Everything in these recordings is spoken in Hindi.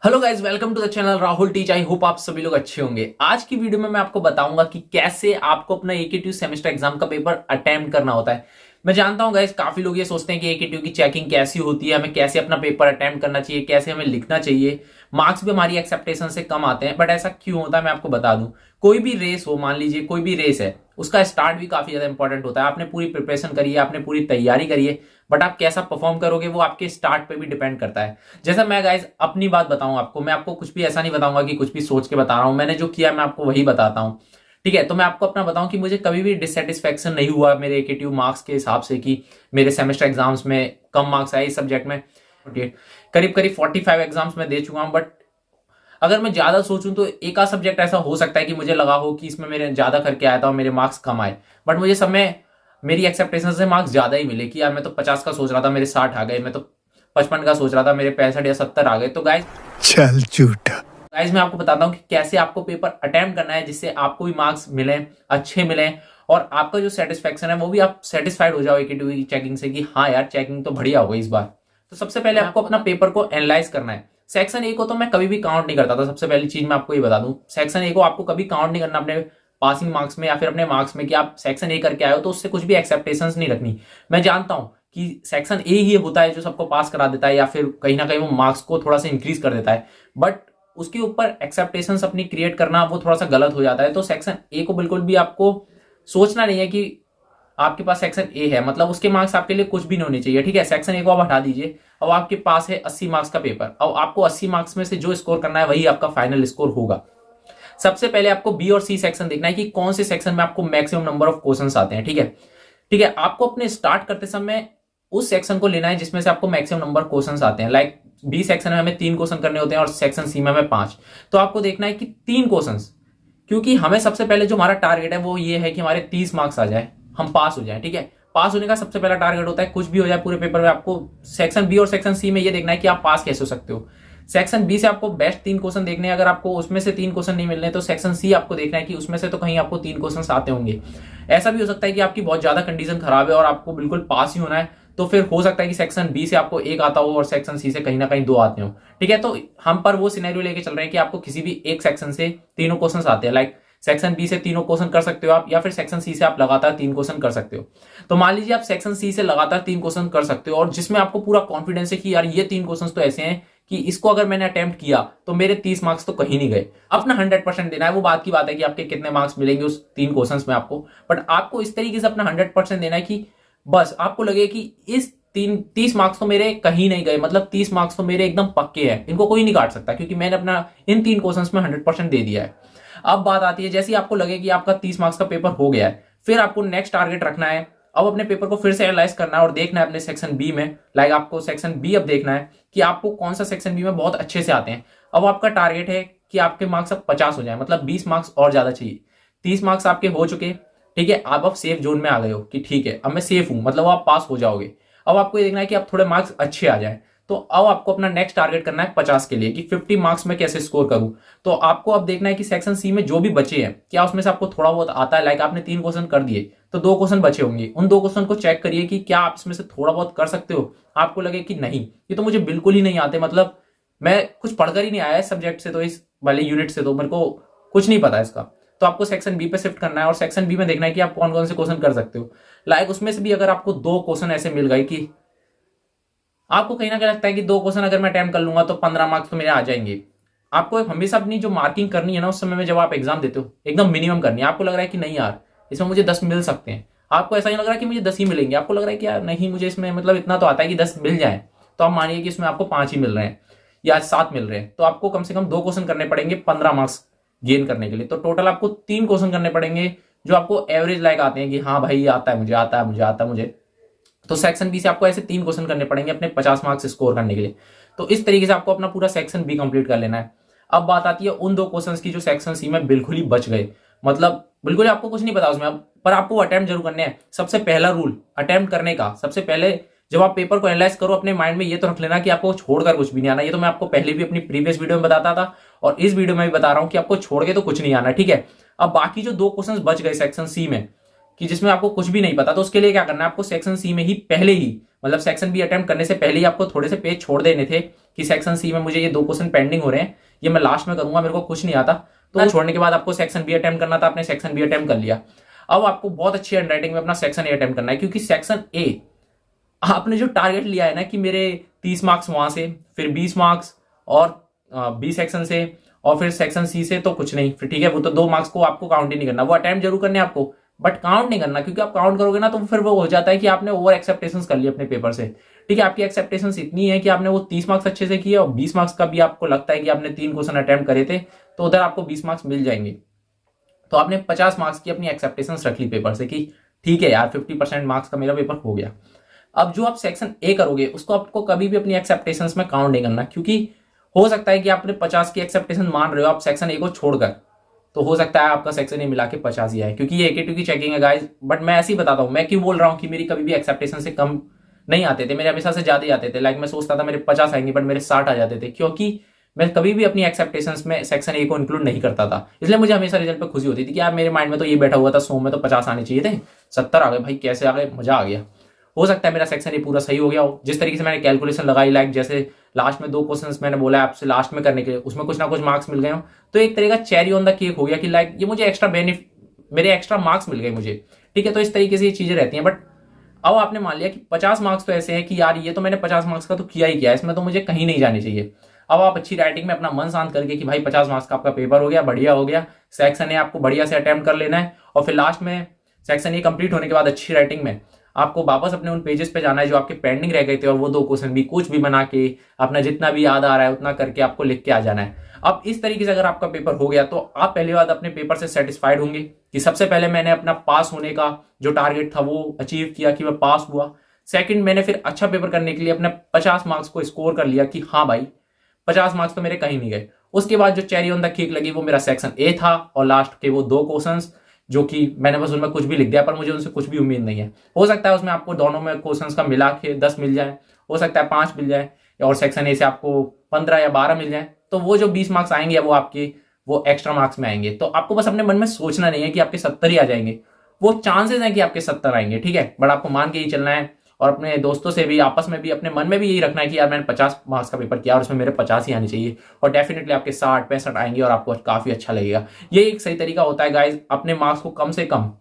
Hello guys, welcome to the channel Rahul teach. I hope आप सभी लोग अच्छे होंगे। आज की वीडियो में मैं आपको बताऊंगा कि कैसे आपको अपना एकेटीयू सेमेस्टर एग्जाम का पेपर अटेम्प्ट करना होता है। मैं जानता हूं गाइज, काफी लोग ये सोचते हैं कि एकेटीयू की चेकिंग कैसी होती है, हमें कैसे अपना पेपर अटेम्प्ट करना चाहिए, कैसे हमें लिखना चाहिए, मार्क्स भी हमारी एक्सेप्टेशन से कम आते हैं। बट ऐसा क्यों होता है मैं आपको बता दूं। कोई भी रेस हो, मान लीजिए कोई भी रेस है, उसका स्टार्ट भी काफी ज्यादा इंपॉर्टेंट होता है। आपने पूरी प्रिपरेशन करी है, आपने पूरी तैयारी करी है, बट आप कैसा परफॉर्म करोगे वो आपके स्टार्ट पे भी डिपेंड करता है। जैसा मैं गाइज अपनी बात बताऊं आपको, मैं आपको कुछ भी ऐसा नहीं बताऊंगा कि कुछ भी सोच के बता रहा हूं। मैंने जो किया मैं आपको वही बताता हूं। ठीक है, तो मैं आपको अपना बताऊं कि मुझे कभी भी डिससेटिस्फेक्शन नहीं हुआ मेरे एकेटीव मार्क्स के हिसाब से कि मेरे सेमेस्टर एग्जाम्स में कम मार्क्स आए इस सब्जेक्ट में। करीब करीब 45 एग्जाम्स में दे चुका हूं। बट अगर मैं ज्यादा सोचूं तो एक आध सब्जेक्ट ऐसा हो सकता है कि मुझे लगा हो कि इसमें मेरे ज्यादा करके आया था और मेरे मार्क्स कम आए। बट मुझे सब में मेरी एक्सेप्टेशन से मार्क्स ज्यादा ही मिले कि यार मैं तो 50 का सोच रहा था, मेरे 60 आ गए। मैं तो 55 का सोच रहा था, मेरे 65 या 70 आ गए। तो गाइज चल झूठा। मैं आपको बताता हूँ कि कैसे आपको पेपर अटेम्प्ट करना है जिससे आपको भी मार्क्स मिले, अच्छे मिले, और आपका जो सेटिस्फेक्शन है वो भी आप सेटिस्फाइड हो जाओ एकेटीयू की चेकिंग से कि हाँ यार चेकिंग तो बढ़िया हो गई इस बार। तो सबसे पहले आपको अपना पेपर को एनालाइज करना है। सेक्शन ए को तो मैं कभी भी काउंट नहीं करता था। सबसे पहली चीज मैं आपको ये बता दूं, सेक्शन ए को आपको कभी काउंट नहीं करना अपने पासिंग मार्क्स में या फिर अपने मार्क्स में कि आप सेक्शन ए करके आए हो तो उससे कुछ भी एक्सेप्टेशन नहीं रखनी। मैं जानता हूं कि सेक्शन ए ही होता है जो सबको पास करा देता है या फिर कहीं ना कहीं वो मार्क्स को थोड़ा सा इंक्रीज कर देता है, बट उसके ऊपर एक्सेप्टेशंस अपनी क्रिएट करना वो थोड़ा सा गलत हो जाता है। तो सेक्शन ए को बिल्कुल भी आपको सोचना नहीं है कि आपके पास सेक्शन ए है मतलब उसके मार्क्स आपके लिए कुछ भी नहीं होने चाहिए। ठीक है, सेक्शन ए को आप हटा दीजिए। अब आपके पास है 80 मार्क्स का पेपर। अब आपको 80 मार्क्स में से जो स्कोर करना है वही आपका फाइनल स्कोर होगा। सबसे पहले आपको बी और सी सेक्शन देखना है कि कौन से सेक्शन में आपको मैक्सिमम नंबर ऑफ क्वेश्चंस आते हैं। ठीक है, ठीक है, आपको अपने स्टार्ट करते समय उस सेक्शन को लेना है जिसमें से आपको मैक्सिमम नंबर क्वेश्चंस आते हैं। लाइक बी सेक्शन में हमें 3 क्वेश्चन करने होते हैं और सेक्शन सी में हमें 5। तो आपको देखना है कि 3 क्वेश्चंस, क्योंकि हमें सबसे पहले जो हमारा टारगेट है वो ये है कि हमारे 30 मार्क्स आ जाए, हम पास हो जाए। ठीक है, पास होने का सबसे पहला टारगेट होता है। कुछ भी हो जाए पूरे पेपर में, आपको सेक्शन बी और सेक्शन सी में ये देखना है कि आप पास कैसे हो सकते हो। सेक्शन बी से आपको बेस्ट 3 क्वेश्चन देखने हैं। अगर आपको उसमें से 3 क्वेश्चन नहीं मिलने तो सेक्शन सी आपको देखना है कि उसमें से तो कहीं आपको 3 क्वेश्चन आते होंगे। ऐसा भी हो सकता है कि आपकी बहुत ज्यादा कंडीशन खराब है और आपको बिल्कुल पास ही होना है, तो फिर हो सकता है कि सेक्शन बी से आपको 1 आता हो और सेक्शन सी से कहीं ना कहीं 2 आते हो। ठीक है, तो हम पर वो सिनेरियो लेके चल रहे हैं कि आपको किसी भी एक सेक्शन से तीनों क्वेश्चन आते हैं। लाइक सेक्शन बी से तीनों क्वेश्चन कर सकते हो आप, या फिर सेक्शन सी से आप लगातार 3 क्वेश्चन कर सकते हो। तो मान लीजिए आप सेक्शन सी से लगातार 3 क्वेश्चन कर सकते हो और जिसमें आपको पूरा कॉन्फिडेंस है कि यार ये 3 क्वेश्चन तो ऐसे हैं कि इसको अगर मैंने अटेम्प्ट किया तो मेरे 30 मार्क्स तो कहीं नहीं गए। अपना 100% देना है। वो बात की बात है कि आपके कितने मार्क्स मिलेंगे उस 3 क्वेश्चन में आपको, बट आपको इस तरीके से अपना 100% देना है कि बस आपको लगे कि इस 30 मार्क्स तो मेरे कहीं नहीं गए, मतलब 30 मार्क्स तो मेरे एकदम पक्के हैं, इनको कोई नहीं काट सकता क्योंकि मैंने अपना इन 3 क्वेश्चन में 100% दे दिया है। अब बात आती है, जैसे ही आपको लगे कि आपका 30 मार्क्स का पेपर हो गया है, फिर आपको नेक्स्ट टारगेट रखना है। अब अपने पेपर को फिर से एनालाइज करना है और देखना है अपने सेक्शन बी में। लाइक आपको सेक्शन बी अब देखना है कि आपको कौन सा सेक्शन बी में बहुत अच्छे से आते हैं। अब आपका टारगेट है कि आपके मार्क्स अब 50 हो जाए, मतलब 20 मार्क्स और ज्यादा चाहिए। 30 मार्क्स आपके हो चुके। ठीक है, आप अब सेफ जोन में आ गए हो कि ठीक है अब मैं सेफ हूं, मतलब आप पास हो जाओगे। अब आपको ये देखना है कि अब थोड़े मार्क्स अच्छे आ जाए। तो अब आपको अपना नेक्स्ट टारगेट करना है 50 के लिए कि 50 मार्क्स में कैसे स्कोर करूं। तो आपको अब देखना है कि सेक्शन सी में जो भी बचे हैं क्या उसमें से आपको थोड़ा बहुत आता है। लाइक आपने 3 क्वेश्चन कर दिए तो 2 क्वेश्चन बचे होंगे, उन 2 क्वेश्चन को चेक करिए कि क्या आप इसमें से थोड़ा बहुत कर सकते हो। आपको लगे कि नहीं ये तो मुझे बिल्कुल ही नहीं आते, मतलब मैं कुछ पढ़कर ही नहीं आया इस सब्जेक्ट से, तो इस वाले यूनिट से तो मेरे को कुछ नहीं पता इसका, तो आपको सेक्शन बी पे शिफ्ट करना है और सेक्शन बी में देखना है कि आप कौन कौन से क्वेश्चन कर सकते हो। लाइक उसमें से भी अगर आपको 2 क्वेश्चन ऐसे मिल गए कि आपको कहीं ना कहीं लगता है कि 2 क्वेश्चन अगर मैं अटेम्प्ट कर लूंगा तो 15 मार्क्स तो मेरे आ जाएंगे। आपको हमेशा अपनी जो मार्किंग करनी है ना उस समय में जब आप एग्जाम देते हो एकदम मिनिमम करनी है। आपको लग रहा है कि नहीं यार इसमें मुझे 10 मिल सकते हैं, आपको ऐसा नहीं लग रहा है कि मुझे 10 ही मिलेंगे, आपको लग रहा है कि यार नहीं मुझे इसमें मतलब इतना तो आता है कि 10 मिल जाए। तो आप मानिए कि इसमें आपको 5 ही मिल रहे हैं या 7 मिल रहे हैं, तो आपको कम से कम 2 क्वेश्चन करने पड़ेंगे 15 मार्क्स गेन करने के लिए। तो टोटल आपको 3 क्वेश्चन करने पड़ेंगे जो आपको एवरेज लाइक आते हैं कि हाँ भाई ये आता है मुझे, आता है मुझे, आता है मुझे। तो सेक्शन बी से आपको ऐसे 3 क्वेश्चन करने पड़ेंगे अपने 50 मार्क्स स्कोर करने के लिए। तो इस तरीके से आपको अपना पूरा सेक्शन बी कंप्लीट कर लेना है। अब बात आती है उन 2 क्वेश्चंस की जो सेक्शन सी में बिल्कुल ही बच गए, मतलब बिल्कुल ही आपको कुछ नहीं पता उसमें अब, पर आपको अटेम्प्ट जरूर करने हैं। सबसे पहला रूल अटेम्प्ट करने का, सबसे पहले जब आप पेपर को एनालाइज करो अपने माइंड में ये तो रख लेना कि आपको छोड़कर कुछ भी नहीं आना। ये तो मैं आपको पहले भी अपनी प्रीवियस वीडियो में बताता था और इस वीडियो में भी बता रहा हूं कि आपको छोड़ के तो कुछ नहीं आना। ठीक है, अब बाकी जो 2 क्वेश्चन बच गए सेक्शन सी में, कि जिसमें आपको कुछ भी नहीं पता, तो उसके लिए क्या करना है, आपको सेक्शन सी में ही पहले ही, मतलब सेक्शन बी अटेम्प्ट करने से पहले ही आपको थोड़े से पेज छोड़ देने थे कि सेक्शन सी में मुझे ये 2 क्वेश्चन पेंडिंग हो रहे हैं, ये मैं लास्ट में करूंगा, मेरे को कुछ नहीं आता। तो छोड़ने के बाद आपको सेक्शन बी अटेम्प्ट करना था, आपने सेक्शन बी अटेम्प्ट कर लिया। अब आपको बहुत अच्छी हैंडराइटिंग में अपना सेक्शन ए अटेम्प्ट करना है, क्योंकि सेक्शन ए आपने जो टारगेट लिया है ना कि मेरे 30 मार्क्स वहां से, फिर 20 मार्क्स और बी सेक्शन से, और फिर सेक्शन सी से तो कुछ नहीं, फिर ठीक है वो तो 2 मार्क्स को आपको काउंट ही नहीं करना, वो अटेम्प्ट जरूर करने आपको, बट काउंट नहीं करना, क्योंकि आप काउंट करोगे ना तो फिर वो हो जाता है कि आपने ओवर एक्सेप्टेशन कर ली अपने पेपर से। ठीक है, आपकी एक्सेप्टेशन इतनी है कि आपने वो 30 मार्क्स अच्छे से किए और 20 मार्क्स का भी आपको लगता है कि आपने 3 क्वेश्चन अटेम्प्ट करे थे, तो उधर आपको 20 मार्क्स मिल जाएंगे। तो आपने 50 मार्क्स की अपनी एक्सेप्टेशन रख ली पेपर से कि ठीक है यार 50% मार्क्स का मेरा पेपर हो गया। अब जो आप सेक्शन ए करोगे उसको आपको कभी भी अपनी एक्सेप्टेशंस में काउंट नहीं करना, क्योंकि हो सकता है कि आपने 50 की एक्सेप्टेशन मान रहे हो आप सेक्शन ए को छोड़कर, तो हो सकता है आपका सेक्शन ए मिला के 50 ही आए, क्योंकि ये AKT की चेकिंग है गाइस। बट मैं ऐसे ही बताता हूँ, मैं क्यों बोल रहा हूँ कि मेरी कभी भी एक्सेप्टेशन से कम नहीं आते थे, मेरे हमेशा से ज्यादा ही आते थे। लाइक मैं सोचता था मेरे 50 आएंगे बट मेरे 60 आ जाते थे, क्योंकि मैं कभी भी अपनी एक्सेप्टेशंस में सेक्शन ए को इंक्लूड नहीं करता था। इसलिए मुझे हमेशा रिजल्ट पे खुशी होती थी कि यार मेरे माइंड में तो ये बैठा हुआ था 100 में तो 50 आने चाहिए थे, 70 आ गए भाई, कैसे आ गए, मजा आ गया। हो सकता है मेरा सेक्शन ए पूरा सही हो गया हो, जिस तरीके से मैंने कैलकुलेशन लगाई, लाइक जैसे लास्ट में 2 क्वेश्चंस मैंने बोला आपसे लास्ट में करने के लिए, उसमें कुछ ना कुछ मार्क्स मिल गए हो, तो एक तरीका चेरी ऑन द केक हो गया कि लाइक ये मुझे एक्स्ट्रा बेनिफिट, मेरे एक्स्ट्रा मार्क्स मिल गए मुझे। ठीक है, तो इस तरीके से ये चीजें रहती हैं। बट अब आपने मान लिया कि 50 मार्क्स तो ऐसे हैं कि यार ये तो मैंने 50 मार्क्स का तो किया ही किया, इसमें तो मुझे कहीं नहीं जानी चाहिए। अब आप अच्छी राइटिंग में अपना मन शांत करके कि भाई 50 मार्क्स का आपका पेपर हो गया, बढ़िया हो गया, सेक्शन ए आपको बढ़िया से अटेम्प्ट कर लेना है, और फिर लास्ट में सेक्शन ए कंप्लीट होने के बाद अच्छी राइटिंग में आपको वापस अपने उन पेजेस पे जाना है जो आपके पेंडिंग रह गए थे, और वो 2 क्वेश्चन भी कुछ भी बना के अपना जितना भी याद आ रहा है उतना करके आपको लिख के आ जाना है। अब इस तरीके से अगर आपका पेपर हो गया तो आप पहली बात अपने पेपर से सेटिस्फाइड होंगे कि सबसे पहले मैंने अपना पास होने का जो टारगेट था वो अचीव किया कि मैं पास हुआ। सेकंड, मैंने फिर अच्छा पेपर करने के लिए अपने 50 मार्क्स को स्कोर कर लिया कि हाँ भाई 50 मार्क्स तो मेरे कहीं नहीं गए। उसके बाद जो चेरी ऑन द केक लगी वो मेरा सेक्शन ए था, और लास्ट के वो 2 क्वेश्चंस जो कि मैंने बस उनमें कुछ भी लिख दिया, पर मुझे उनसे कुछ भी उम्मीद नहीं है। हो सकता है उसमें आपको दोनों में क्वेश्चंस का मिला के 10 मिल जाए, हो सकता है 5 मिल जाए, और सेक्शन ए से आपको 15 या 12 मिल जाए, तो वो जो 20 मार्क्स आएंगे वो आपके वो एक्स्ट्रा मार्क्स में आएंगे। तो आपको बस अपने मन में सोचना नहीं है कि आपके 70 ही आ जाएंगे, वो चांसेस हैं कि आपके 70 आएंगे। ठीक है, बट आपको मान के ही चलना है, और अपने दोस्तों से भी आपस में भी अपने मन में भी यही रखना है कि यार मैंने 50 मार्क्स का पेपर किया और उसमें मेरे 50 ही आने चाहिए, और डेफिनेटली आपके 60-65 आएंगे और आपको काफी अच्छा लगेगा। ये एक सही तरीका होता है गाइज अपने मार्क्स को कम से कम,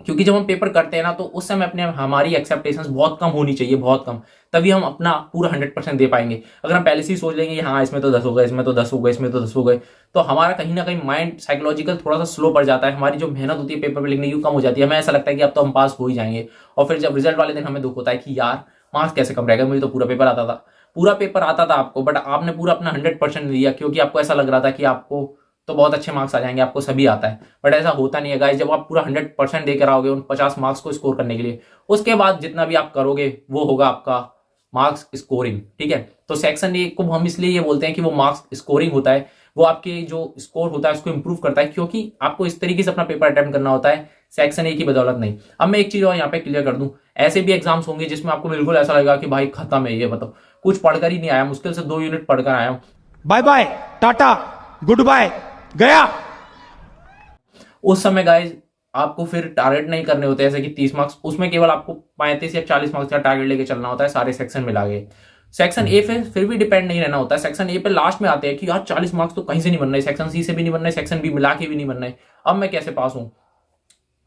क्योंकि जब हम पेपर करते हैं ना तो उस समय अपने हमारी एक्सेप्टेशंस बहुत कम होनी चाहिए, बहुत कम, तभी हम अपना पूरा 100% दे पाएंगे। अगर हम पहले से ही सोच लेंगे हाँ इसमें तो 10 हो गए, इसमें तो 10 हो गए, इसमें तो 10 हो गए, तो हमारा कहीं ना कहीं माइंड साइकोलॉजिकल थोड़ा सा स्लो पड़ जाता है, हमारी जो मेहनत होती है पेपर पे लिखने की कम हो जाती है, हमें ऐसा लगता है कि अब तो हम पास हो ही जाएंगे, और फिर जब रिजल्ट वाले दिन हमें दुख होता है कि यार मार्क्स कैसे कम रहेगा, मुझे तो पूरा पेपर आता था, पूरा पेपर आता था आपको, बट आपने पूरा अपना 100% दिया क्योंकि आपको ऐसा लग रहा था कि आपको तो बहुत अच्छे मार्क्स आ जाएंगे, आपको सभी आता है। बट ऐसा होता नहीं है गाइस, जब आप पूरा 100% देकर आओगे उन 50 मार्क्स को स्कोर करने के लिए, उसके बाद जितना भी आप करोगे वो होगा आपका मार्क्स स्कोरिंग। ठीक है, तो सेक्शन ए को हम इसलिए ये बोलते हैं कि वो मार्क्स स्कोरिंग होता है, वो आपके जो स्कोर होता है उसको इंप्रूव करता है, क्योंकि आपको इस तरीके से अपना पेपर अटेम्प्ट करना होता है, सेक्शन ए की बदौलत नहीं। अब मैं एक चीज और यहाँ पे क्लियर कर दूं, ऐसे भी एग्जाम्स होंगे जिसमें आपको बिल्कुल ऐसा लगेगा कि भाई खत्म है, ये बताओ कुछ पढ़कर ही नहीं आया, मुश्किल से 2 यूनिट पढ़कर आया हूँ, bye bye tata goodbye गया। उस समय गाइज आपको फिर टारगेट नहीं करने होते ऐसे कि 30 मार्क्स, उसमें केवल आपको 35 या 40 मार्क्स का टारगेट लेके चलना होता है सारे सेक्शन मिला के। सेक्शन ए पे फिर भी डिपेंड नहीं रहना होता है, सेक्शन ए पे लास्ट में आते हैं कि यार 40 मार्क्स तो कहीं से नहीं बन रहे, सेक्शन सी से भी नहीं बन रहे, सेक्शन बी मिला के भी नहीं बन रहे, अब मैं कैसे पास हूं।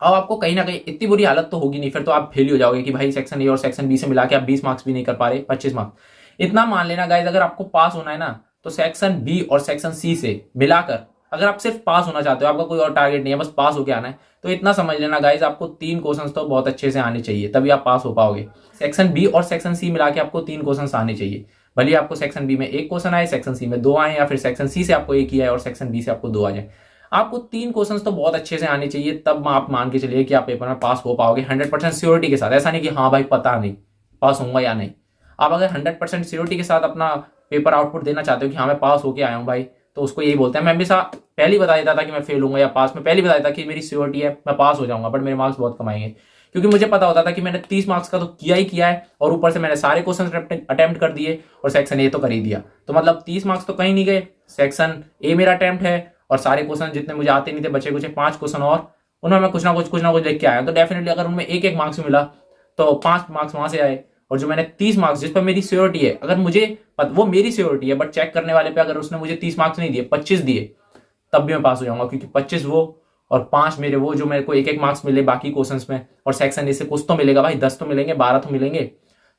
अब आपको कहीं ना कहीं इतनी बुरी हालत तो होगी नहीं, फिर तो आप फेल हो जाओगे कि भाई सेक्शन ए और सेक्शन बी से मिला के आप 20 मार्क्स भी नहीं कर पा रहे, 25 मार्क्स। इतना मान लेना गाइज, अगर आपको पास होना है ना तो सेक्शन बी और सेक्शन सी से मिलाकर अगर आप सिर्फ पास होना चाहते हो, आपका कोई और टारगेट नहीं है, बस पास होके आना है, तो इतना समझ लेना गाइज आपको 3 क्वेश्चंस तो बहुत अच्छे से आने चाहिए, तभी आप पास हो पाओगे। सेक्शन बी और सेक्शन सी मिला के आपको 3 क्वेश्चंस आने चाहिए, भले आपको सेक्शन बी में 1 क्वेश्चन आए, सेक्शन सी में 2 आए, या फिर सेक्शन सी से आपको 1 ही आए और सेक्शन बी से आपको 2 आ जाए, आपको 3 क्वेश्चंस तो बहुत अच्छे से आने चाहिए, तब आप मान के चलिए कि आप पेपर में पास हो पाओगे 100% श्योरिटी के साथ। ऐसा नहीं कि हाँ भाई पता नहीं पास होऊंगा या नहीं, आप अगर 100% श्योरिटी के साथ अपना पेपर आउटपुट देना चाहते हो कि हाँ मैं पास होके आया हूँ भाई, तो उसको यही बोलते हैं। मैं हमेशा पहले ही बता देता था कि मैं फेल होऊंगा या पास, में पहले ही बता देता कि मेरी श्योरिटी है मैं पास हो जाऊंगा, बट मेरे मार्क्स बहुत कम आएंगे, क्योंकि मुझे पता होता था कि मैंने 30 मार्क्स का तो किया ही किया है, और ऊपर से मैंने सारे क्वेश्चन अटेम्प्ट कर दिए और सेक्शन ए तो कर ही दिया, तो मतलब 30 मार्क्स तो कहीं नहीं गए, सेक्शन ए मेरा अटेम्प्ट है और सारे क्वेश्चन जितने मुझे आते नहीं थे बचे कुछ 5 क्वेश्चन उनमें मैं कुछ ना कुछ लिख के आया, तो डेफिनेटली अगर उनमें एक एक मार्क्स मिला तो 5 मार्क्स वहां से आए। और जो मैंने 30 मार्क्स जिस पर मेरी श्योरिटी है, अगर मुझे वो मेरी श्योरिटी है, बट चेक करने वाले पे अगर उसने मुझे 30 मार्क्स नहीं दिए, 25 दिए, तब भी मैं पास हो जाऊंगा, क्योंकि 25 वो और 5 मेरे वो, जो मेरे को एक एक मार्क्स मिले बाकी क्वेश्चंस में, और सेक्शन ए से कुछ तो मिलेगा भाई, 10 तो मिलेंगे, 12 तो मिलेंगे।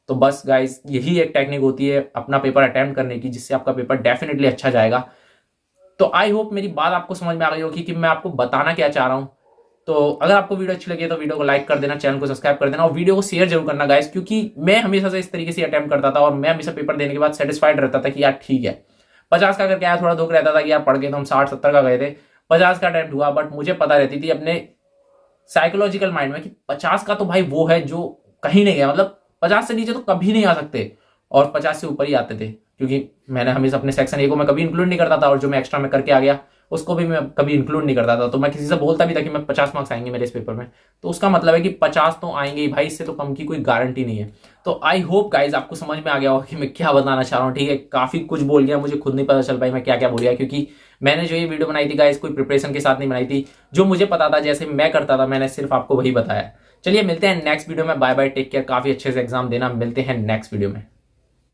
तो बस गाइस, यही एक टेक्निक होती है अपना पेपर अटेम्प्ट करने की, जिससे आपका पेपर डेफिनेटली अच्छा जाएगा। तो आई होप मेरी बात आपको समझ में आ गई होगी कि मैं आपको बताना क्या चाह रहा हूं। तो अगर आपको वीडियो अच्छी लगी तो वीडियो को लाइक कर देना, चैनल को सब्सक्राइब कर देना, और वीडियो को शेयर जरूर करना गाइस, क्योंकि मैं हमेशा से इस तरीके से अटेम्प्ट करता था और मैं हमेशा पेपर देने के बाद सेटिस्फाइड रहता था कि यार ठीक है। 50 का करके आया, थोड़ा दुख रहता था कि यार पढ़ के तो हम 60-70 का गए थे, 50 का अटेम्प्ट हुआ, बट मुझे पता रहती थी अपने साइकोलॉजिकल माइंड में कि 50 का तो भाई वो है जो कहीं नहीं गया, मतलब 50 से नीचे तो कभी नहीं आ सकते, और 50 से ऊपर ही आते थे, क्योंकि मैंने हमेशा अपने सेक्शन ए को मैं कभी इंक्लूड नहीं करता था, और जो मैं एक्स्ट्रा में करके आ गया उसको भी मैं कभी इंक्लूड नहीं करता था। तो मैं किसी से बोलता भी था कि मैं 50 मार्क्स आएंगे मेरे इस पेपर में, तो उसका मतलब है कि 50 तो आएंगे ही भाई, इससे तो कम की कोई गारंटी नहीं है। तो आई होप गाइज आपको समझ में आ गया होगा कि मैं क्या बताना चाह रहा हूँ। ठीक है, काफी कुछ बोल गया, मुझे खुद नहीं पता चल पाई मैं क्या क्या बोल गया, क्योंकि मैंने जो ये वीडियो बनाई थी गाइज कोई प्रिपरेशन के साथ नहीं बनाई थी, जो मुझे पता था जैसे मैं करता था मैंने सिर्फ आपको वही बताया। चलिए मिलते हैं नेक्स्ट वीडियो में, बाय बाय, टेक केयर, काफी अच्छे से एग्जाम देना, मिलते हैं नेक्स्ट वीडियो में।